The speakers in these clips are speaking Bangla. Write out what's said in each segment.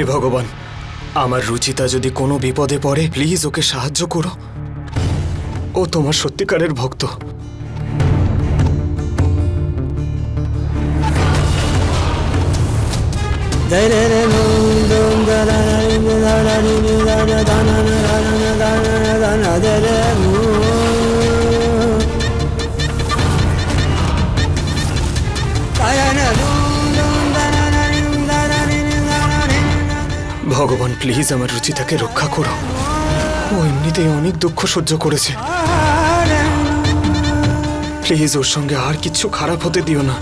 হে ভগবান, আমার রুচিতা যদি কোনো বিপদে পড়ে প্লিজ ওকে সাহায্য করো। ও তোমার সত্যিকারের ভক্ত। ভগবান প্লিজ আমার রুচিতাকে রক্ষা করো। ও এমনিতেই অনেক দুঃখ সহ্য করেছে, প্লিজ ওর সঙ্গে আর কিছু খারাপ হতে দিও না।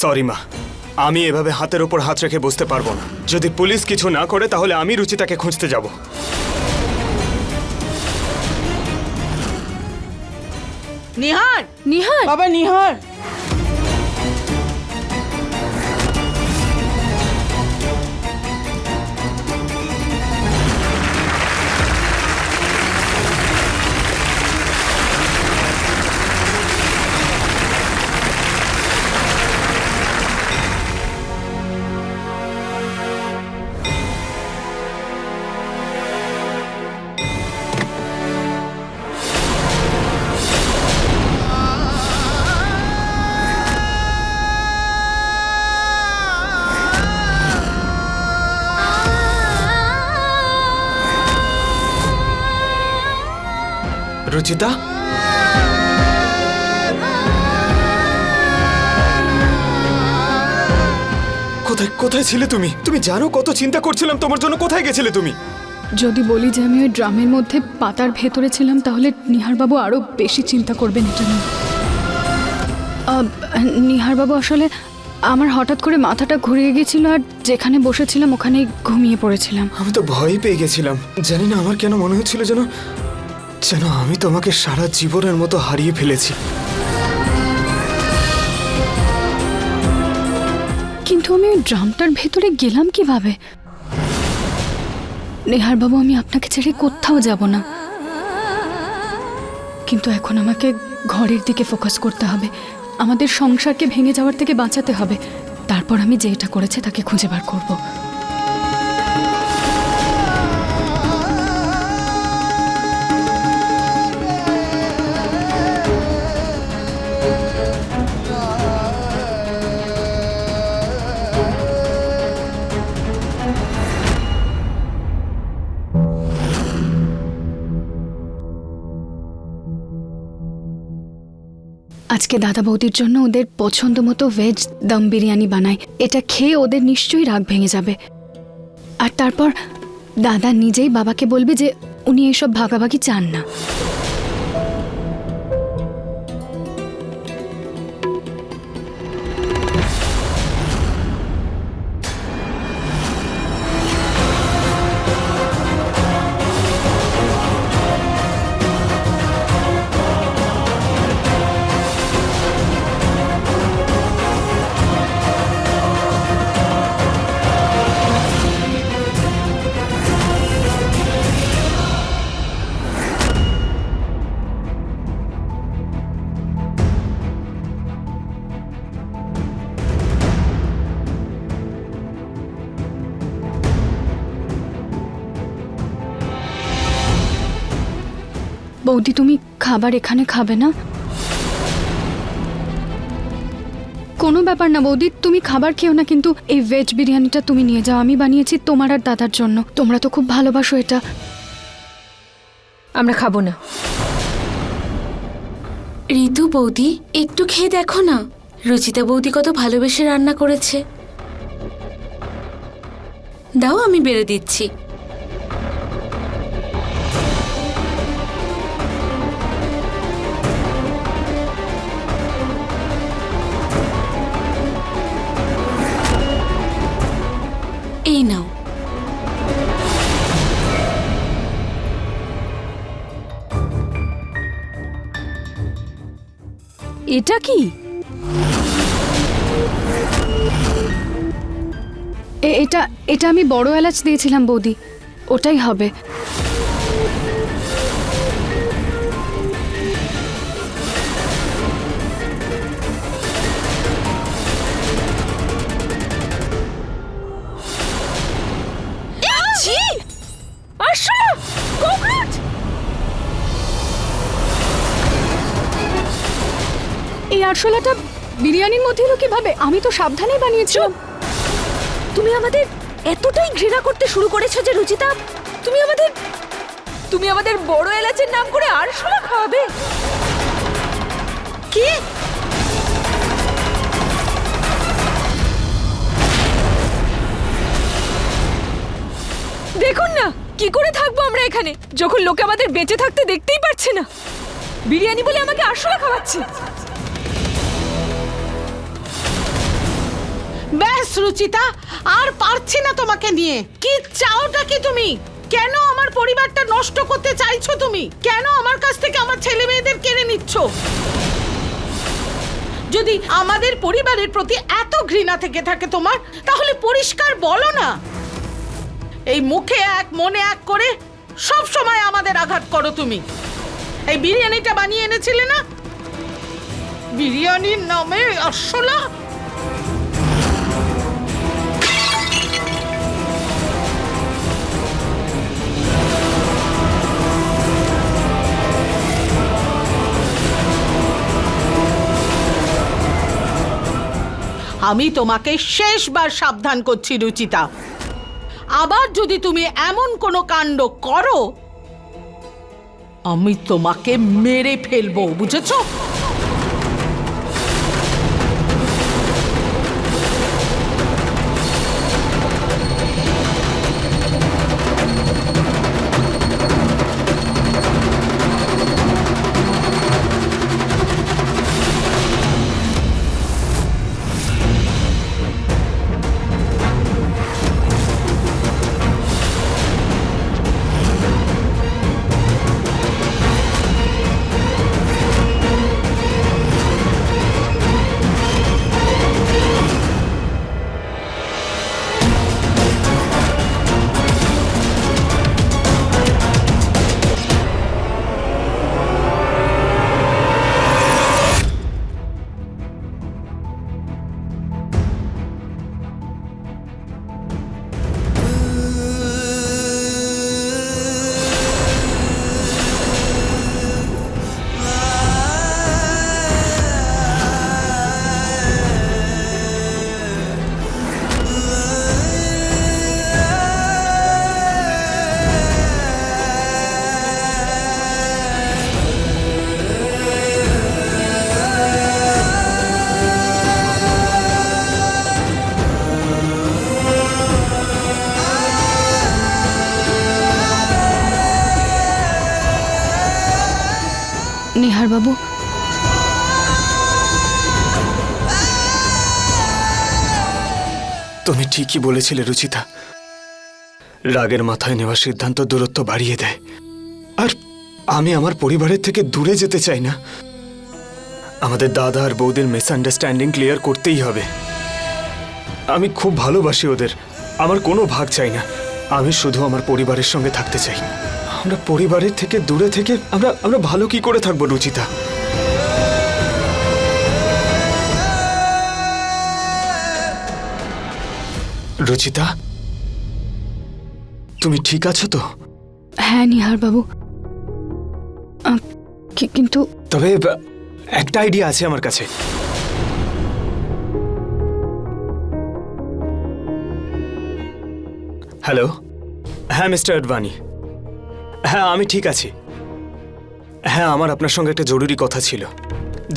সরি মা, আমি এভাবে হাতের উপর হাত রেখে বসতে পারবো না। যদি পুলিশ কিছু না করে তাহলে আমি রুচিতাকে খুঁজতে যাব। নিহার, নিহার, বাবা নিহার। রুচিতা, কোথায় কোথায় ছিলে তুমি? তুমি জানো কত চিন্তা করছিলাম তোমার জন্য। কোথায় গেছিলে তুমি? যদি বলি যে আমি ওই ড্রামের মধ্যে পাতার ভেতরে ছিলাম তাহলে নিহারবাবু আরো বেশি চিন্তা করবেন এটা নিয়ে। নিহারবাবু আসলে আমার হঠাৎ করে মাথাটা ঘুরিয়ে গেছিল আর যেখানে বসেছিলাম ওখানেই ঘুমিয়ে পড়েছিলাম। আমি তো ভয় পেয়ে গেছিলাম। জানি না আমার কেন মনে হচ্ছিল যেন যেন আমি তোমাকে সারা জীবনের মতো হারিয়ে ফেলেছি। কিন্তু আমি ওই ড্রামটার ভেতরে গেলাম কিভাবে? নেহারবাবু, আমি আপনাকে ছেড়ে কোথাও যাব না, কিন্তু এখন আমাকে ঘরের দিকে ফোকাস করতে হবে। আমাদের সংসারকে ভেঙে যাওয়ার থেকে বাঁচাতে হবে। তারপর আমি যেটা করেছে তাকে খুঁজে বার করব। আজকে দাদা বৌদির জন্য ওদের পছন্দ মতো ভেজ দম বিরিয়ানি বানাই। এটা খেয়ে ওদের নিশ্চয়ই রাগ ভেঙে যাবে। আর তারপর দাদা নিজেই বাবাকে বলবে যে উনি এইসব ভাগাভাগি চান না। বৌদি, তুমি খাবার এখানে খাবে না? কোনো ব্যাপার না বৌদি, তুমি খাবার খেও না, কিন্তু এই ভেজ বিরিয়ানিটা তুমি নিয়ে যাও। আমি বানিয়েছি তোমার আর দাদার জন্য। তোমরা তো খুব ভালোবাসো এটা। আমরা খাবো না। ঋতু বৌদি, একটু খেয়ে দেখো না, রুচিতা বৌদি কত ভালোবেসে রান্না করেছে। দাও, আমি বেড়ে দিচ্ছি। এই নাও। এটা কি? এটা এটা আমি বড় এলাচ দিয়েছিলাম বৌদি, ওটাই হবে। আরশোলা, ককরোচ! এই আরশোলাটা বিরিয়ানির মধ্যে এলো কিভাবে? আমি তো সাবধানেই বানিয়েছিলাম। তুমি আমাদের এতটাই ঘৃণা করতে শুরু করেছো যে রুচিতা, তুমি আমাদের বড় এলাচের নাম করে আরশোলা খাওয়াবে? কি? দেখুন না, কি করে থাকবো আমরা এখানে যখন লোকে আমাদের বেঁচে থাকতে দেখতেই পারছে না। বিরিয়ানি বলে আমাকে আরশোলা খাওয়াচ্ছে। ব্যাস রুচিতা, আর পারছি না তোমাকে নিয়ে। কি চাওটা কি তুমি? কেন আমার পরিবারটা নষ্ট করতে চাইছো তুমি? কেন আমার কাছ থেকে আমার ছেলে মেয়েদের কেড়ে নিচ্ছ? যদি আমাদের পরিবারের প্রতি এত ঘৃণা থেকে থাকে তোমার, তাহলে পরিষ্কার বলো না। এই মুখে এক মনে এক করে সব সময় আমাদের আঘাত করো তুমি। এই বিরিয়ানিটা বানিয়ে এনেছিলে না? বিরিয়ানির নামে আরশোলা। আমি তোমাকে শেষবার সাবধান করছি রুচিতা, আবার যদি তুমি এমন কোনো কাণ্ড করো, আমি তোমাকে মেরে ফেলবো, বুঝেছো? নিহার বাবু, তুমি ঠিকই বলেছিলে রুচিতা, রাগের মাথায় নেওয়া সিদ্ধান্ত দূরত্ব বাড়িয়ে দেয়। আর আমি আমার পরিবারের থেকে দূরে যেতে চাই না। আমাদের দাদা আর বৌদির মিসআন্ডারস্ট্যান্ডিং ক্লিয়ার করতেই হবে। আমি খুব ভালোবাসি ওদের, আমার কোনো ভাগ চাই না। আমি শুধু আমার পরিবারের সঙ্গে থাকতে চাই। আমরা পরিবারের থেকে দূরে থেকে আমরা ভালো কি করে থাকবো রুচিতা? রুচিতা, তুমি ঠিক আছো তো? হ্যাঁ নিহার বাবু, কিন্তু তবে একটা আইডিয়া আছে আমার কাছে। হ্যালো, হ্যাঁ মিস্টার আডবাণী, হ্যাঁ আমি ঠিক আছি। হ্যাঁ, আমার আপনার সঙ্গে একটা জরুরি কথা ছিল।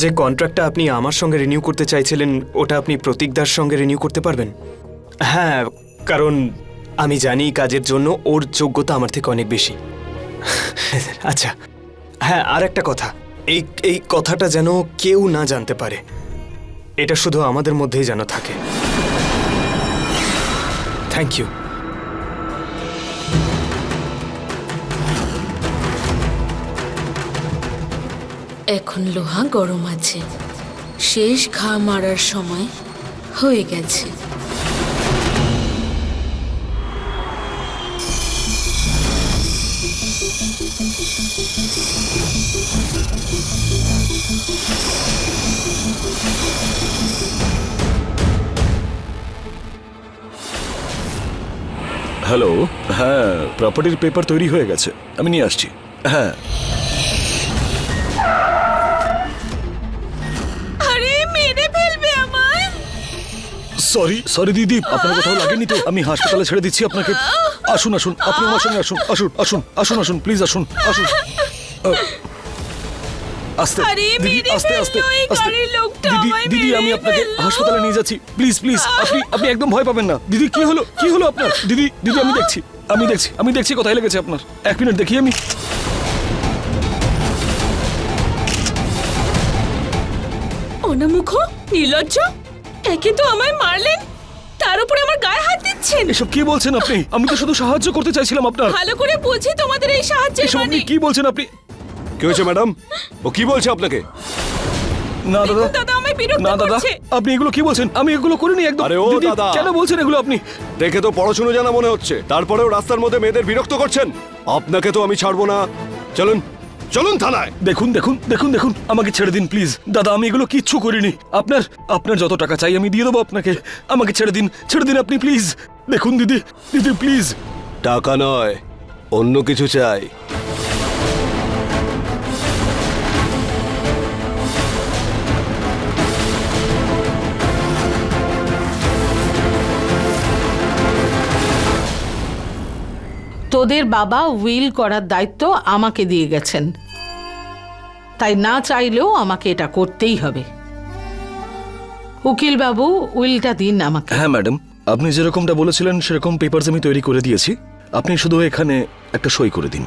যে কন্ট্রাক্টটা আপনি আমার সঙ্গে রিনিউ করতে চাইছিলেন, ওটা আপনি প্রতীকদার সঙ্গে রিনিউ করতে পারবেন? হ্যাঁ, কারণ আমি জানি কাজের জন্য ওর যোগ্যতা আমার থেকে অনেক বেশি। আচ্ছা, হ্যাঁ আর একটা কথা, এই কথাটা যেন কেউ না জানতে পারে। এটা শুধু আমাদের মধ্যেই যেন থাকে। Thank you. এখন লোহা গরম আছে, শেষ ঘা মারার সময় হয়ে গেছে। হ্যালো, হ্যাঁ প্রপার্টির পেপার তৈরি হয়ে গেছে, আমি নিয়ে আসছি। হ্যাঁ আরে মেরে ফেলবে আমায়। সরি সরি দিদি, আপনার কোথাও লাগেনি তো? আমি হাসপাতালে ছেড়ে দিচ্ছি আপনাকে। আসুন আসুন, আপনি আমার সঙ্গে আসুন, আসুন আসুন আসুন আসুন প্লিজ আসুন আসুন। আস্তে আরে দিদি, মেরে আস্তে আস্তে ফেললো, এই আস্তে। গাড়ির লোকটা দিদি আমায় দিদি, আমি মেরে আপনাকে ফেললো। হাসপাতালে নিয়ে যাচ্ছি, প্লিজ প্লিজ। আপনি আপনি একদম ভয় পাবেন না। দিদি কি হলো, কি হলো আপনার? দিদি দিদি, আমি দেখছি আমি দেখছি আমি দেখছি কোথায় লেগেছে আপনার। এক মিনিট দেখি আমি। অনামুখ, নির্লজ্জ, একে তো আমায় মারলেন, তার উপরে আমার গায়ে হাত দিচ্ছেন। এসব কি বলছেন আপনি? আমি তো শুধু সাহায্য করতে চাইছিলাম আপনার। ভালো করে বুঝি তোমাদের এই সাহায্যের এসব আপনি মানে। কি বলছেন আপনি? কি হয়েছে ম্যাডাম? ও কি বলছে আপনাকে? না দাদা, দেখুন দাদা, আমায় বিরক্ত না দাদা, করছে। আপনি এগুলো কি বলছেন? আমি এগুলো করিনি একদম। আরে ও দিদি, দাদা। কেন বলছেন এগুলো আপনি? দেখে তো পড়াশুনো জানা মনে হচ্ছে, তারপরেও রাস্তার মধ্যে মেয়েদের বিরক্ত করছেন। আপনাকে তো আমি ছাড়বো না। চলুন চলুন থানায়। দেখুন দেখুন দেখুন দেখুন, আমাকে ছেড়ে দিন প্লিজ। দাদা, আমি এগুলো কিচ্ছু করিনি। আপনার আপনার যত টাকা চাই আমি দিয়ে দেবো আপনাকে। আমাকে ছেড়ে দিন আপনি প্লিজ। দেখুন দিদি, দিদি প্লিজ। টাকা নয়, অন্য কিছু চাই। তোদের বাবা উইল করার দায়িত্ব আমাকে দিয়ে গেছেন, তাই না চাইলেও আমাকে এটা করতেই হবে। উকিল বাবু, উইলটা দিন আমাকে। হ্যাঁ ম্যাডাম, আপনি যেরকমটা বলেছিলেন সেরকম পেপারস আমি তৈরি করে দিয়েছি। আপনি শুধু এখানে একটা সই করে দিন।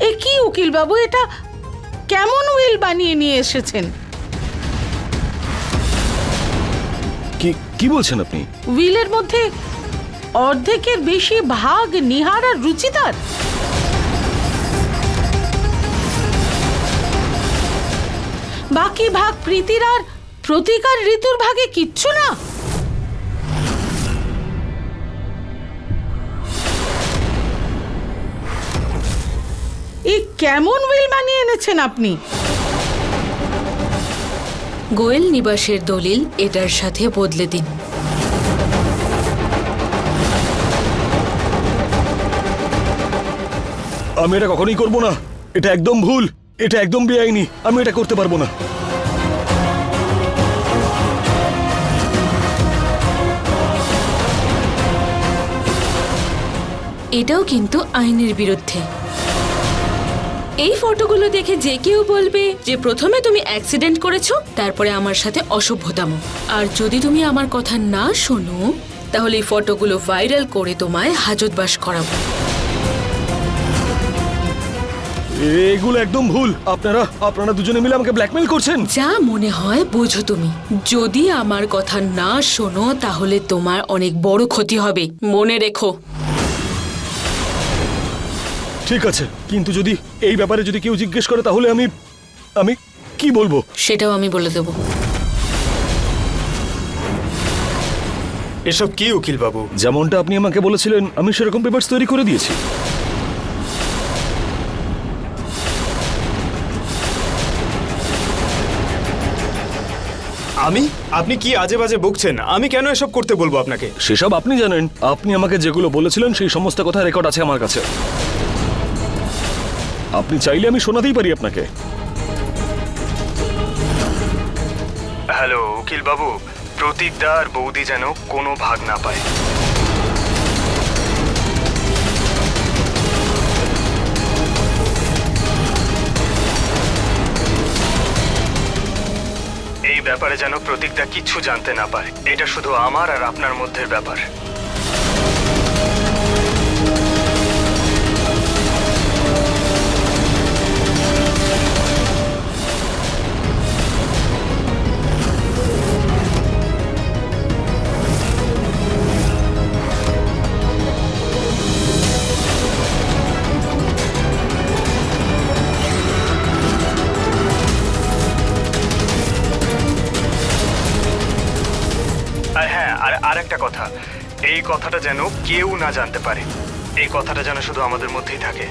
এ কি উকিল বাবু, এটা কেমন উইল বানিয়ে নিয়ে এসেছেন? কি কি বলছেন আপনি? উইলের মধ্যে অর্ধেকের বেশি ভাগ নিহার আর রুচিতার। বাকি ভাগ প্রীতির আর প্রতিকার ঋতুর ভাগে কিচ্ছু না। এই কেমন উইল বানিয়ে এনেছেন আপনি? গোয়েল নিবাসের দলিল এটার সাথে বদলে দিন। আমি এটা কখনোই করবো না। এটা একদম ভুল, এটা একদম বেআইনি। আমি এটা করতে পারবো না। এটাও কিন্তু আইনের বিরুদ্ধে। এই ফটোগুলো দেখে যে কেউ বলবে যে প্রথমে তুমি অ্যাক্সিডেন্ট করেছো, তারপরে আমার সাথে অসভ্যতামো। আর যদি তুমি আমার কথা না শোনো, তাহলে এই ফটোগুলো ভাইরাল করে তোমায় হাজতবাস করাবো। এগুলো একদম ভুল। আপনারা দুজনে মিলে আমাকে ব্ল্যাকমেল করছেন। যা মনে হয় বোঝো তুমি। যদি আমার কথা না শোনো, তাহলে তোমার অনেক বড় ক্ষতি হবে, মনে রেখো। ঠিক আছে, কিন্তু যদি এই ব্যাপারে যদি কেউ জিজ্ঞেস করে তাহলে আমি কি বলবো? সেটাও আমি বলে দেবো। এসব কি উকিল বাবু? যেমনটা আপনি আমাকে বলেছিলেন আমি সেরকম পেপারস তৈরি করে দিয়েছি। আপনি কি আজে বাজে বকছেন? আমি কেন এসব করতে বলবো আপনাকে? সেসব আপনি জানেন। আপনি আমাকে যেগুলো বলেছিলেন সেই সমস্ত কথা রেকর্ড আছে আমার কাছে। আপনি চাইলে আমি শোনাতেই পারি আপনাকে। হ্যালো উকিল বাবু, প্রতীকদা আর বৌদি যেন কোনো ভাগ না পায়। এই ব্যাপারে যেন প্রতীকদা কিচ্ছু জানতে না পারে। এটা শুধু আমার আর আপনার মধ্যের ব্যাপার। আর হ্যাঁ, আর একটা কথা, এই কথাটা যেন কেউ না জানতে পারে। এই কথাটা যেন শুধু আমাদের মধ্যেই থাকে।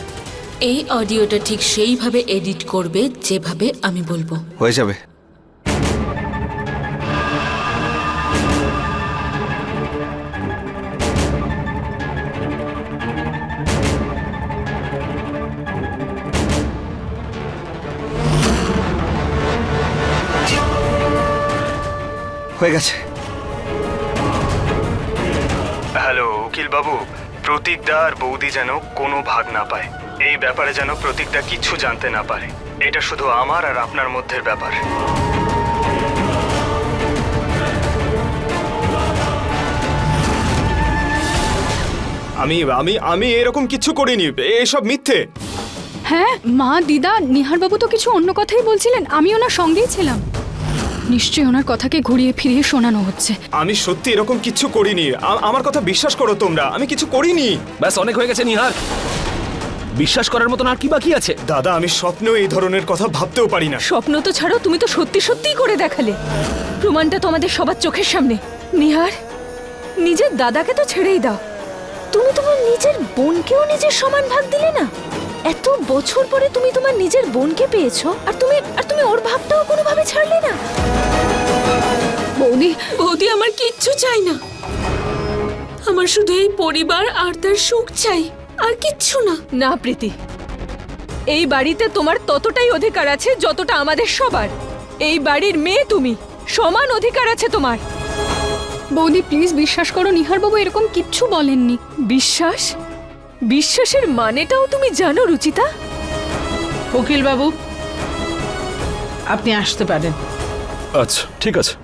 এই অডিওটা ঠিক সেইভাবে এডিট করবে যেভাবে আমি বলবো। হয়ে যাবে। হয়ে গেছে। হ্যালো উকিল বাবু, প্রতীকদা আর বৌদি যেন কোনো ভাগ না পায়। এই ব্যাপারে যেন প্রতীকদা কিচ্ছু জানতে না পারে। এটা শুধু আমার আর আপনার মধ্যের ব্যাপার। আমি আমি আমি এরকম কিচ্ছু করিনি, এসব মিথ্যে। হ্যাঁ মা, দিদা, নিহারবাবু তো কিছু অন্য কথাই বলছিলেন, আমি ওনার সঙ্গেই ছিলাম। নিশ্চয়ই ওনার কথাকে ঘুরিয়ে ফিরিয়ে শোনানো হচ্ছে। আমি সত্যি এরকম কিচ্ছু করিনি। আমার কথা বিশ্বাস করো তোমরা, আমি কিছু করিনি। ব্যাস অনেক হয়ে গেছে নিহার, বিশ্বাস করার মতন আর কি বাকি আছে? দাদা, আমি স্বপ্নেও এই ধরনের কথা ভাবতেও পারি না। স্বপ্ন তো ছাড়ো, তুমি তো সত্যি সত্যিই করে দেখালে। প্রমাণটা তো আমাদের সবার চোখের সামনে। নিহার, নিজের দাদাকে তো ছেড়েই দাও, তুমি তোমার নিজের বোনকেও নিজের সমান ভাগ দিলে না। এত বছর পরে তুমি তোমার নিজের বোনকে পেয়েছো, আর তুমি ওর ভাগটাও কোনোভাবে ছাড়লে না। বৌদি, বৌদি, আমার কিচ্ছু চাই না। আমার শুধু এই পরিবার আর তার সুখ চাই, আর কিচ্ছু না। না প্রীতি, এই বাড়িতে তোমার ততটাই অধিকার আছে যতটা আমাদের সবার। এই বাড়ির মেয়ে তুমি, সমান অধিকার আছে তোমার। বৌদি প্লিজ বিশ্বাস করো, নিহারবাবু এরকম কিচ্ছু বলেননি। বিশ্বাস? বিশ্বাসের মানেটাও তুমি জানো রুচিতা? উকিল বাবু, আপনি আসতে পারেন। আচ্ছা ঠিক আছে।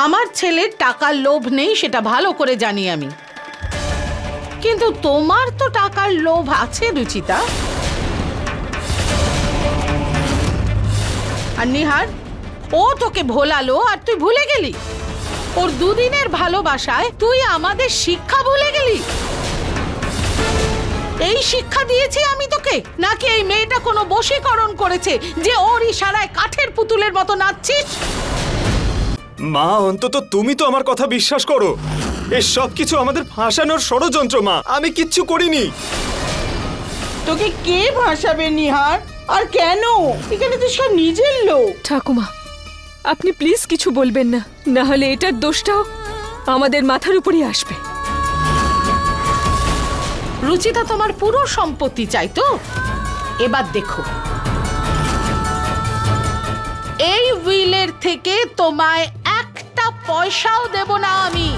আমার ছেলের টাকার লোভ নেই, সেটা ভালো করে জানি আমি। কিন্তু তোমার তো টাকার লোভ আছে রুচিতা। আর নিহার, ও তোকে ভোলালো আর তুই ভুলে গেলি? ওর দুদিনের ভালোবাসায় তুই আমাদের শিক্ষা ভুলে গেলি? এই শিক্ষা দিয়েছি আমি তোকে, নাকি এই মেয়েটা কোনো বশীকরণ করেছে যে ওর ইশারায় কাঠের পুতুলের মতো নাচছিস? মা, অন্তত তুমি তো আমার কথা বিশ্বাস করো। এই সব কিছু আমাদের ফাঁসানোর ষড়যন্ত্র মা, আমি কিচ্ছু করিনি। তোকে কে ভাসাবে নিহার, আর কেন? এখানে তো সব নিজের লোক। ঠাকুমা, আপনি প্লিজ কিছু বলবেন না, না হলে এটার দোষটাও আমাদের মাথার উপরই আসবে। রুচিতা তোমার পুরো সম্পত্তি চাই তো? এবার দেখো, এই উইলের থেকে তোমায় একটা পয়সাও দেব না আমি।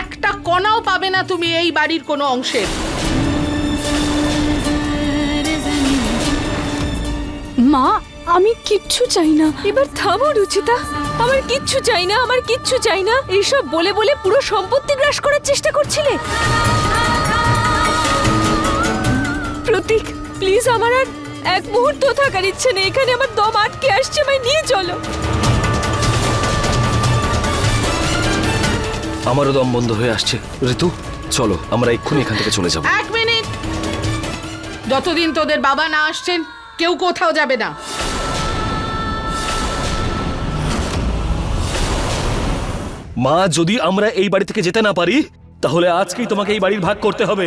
একটা কণাও পাবে না তুমি এই বাড়ির কোনো অংশের। মা, আমি কিচ্ছু চাই না। এবার থামো রুচিতা, আমার কিচ্ছু চাই না, আমার কিচ্ছু চাই না, এইসব বলে বলে পুরো সম্পত্তি গ্রাস করার চেষ্টা করছিলে। প্রতীক, প্লিজ, আমার আর এক মুহূর্ত থাকার ইচ্ছে নেই এখানে। আমার দম আটকে আসছে, আমায় নিয়ে চলো। আমারও দম বন্ধ হয়ে আসছে। ঋতু, চলো আমরা এক্ষুনি এখান থেকে চলে যাব। এক মিনিট, যতদিন তোদের বাবা না আসছেন কেউ কোথাও যাবে না। মা, যদি আমরা এই বাড়ি থেকে যেতে না পারি তাহলে আজকেই তোমাকে এই বাড়ির ভাগ করতে হবে।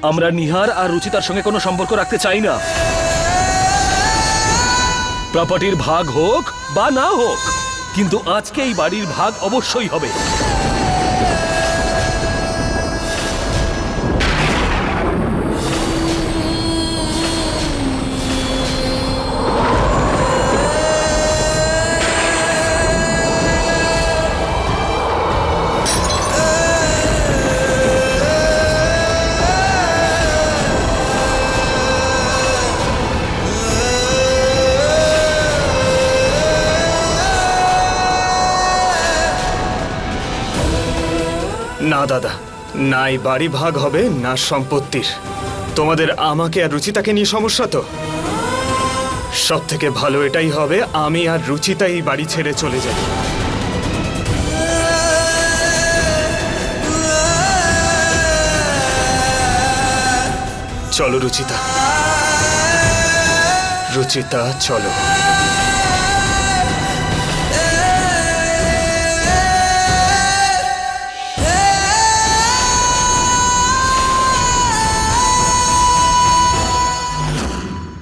আমরা নিহার আর রুচিতার সঙ্গে কোনো সম্পর্ক রাখতে চাই না। প্রপার্টির ভাগ হোক বা না হোক, কিন্তু আজকে এই বাড়ির ভাগ অবশ্যই হবে। না দাদা, না এই বাড়ি ভাগ হবে না সম্পত্তির। তোমাদের আমাকে আর রুচিতাকে নিয়ে সমস্যা তো? সব থেকে ভালো এটাই হবে আমি আর রুচিতা এই বাড়ি ছেড়ে চলে যাই। চলো রুচিতা, রুচিতা চলো।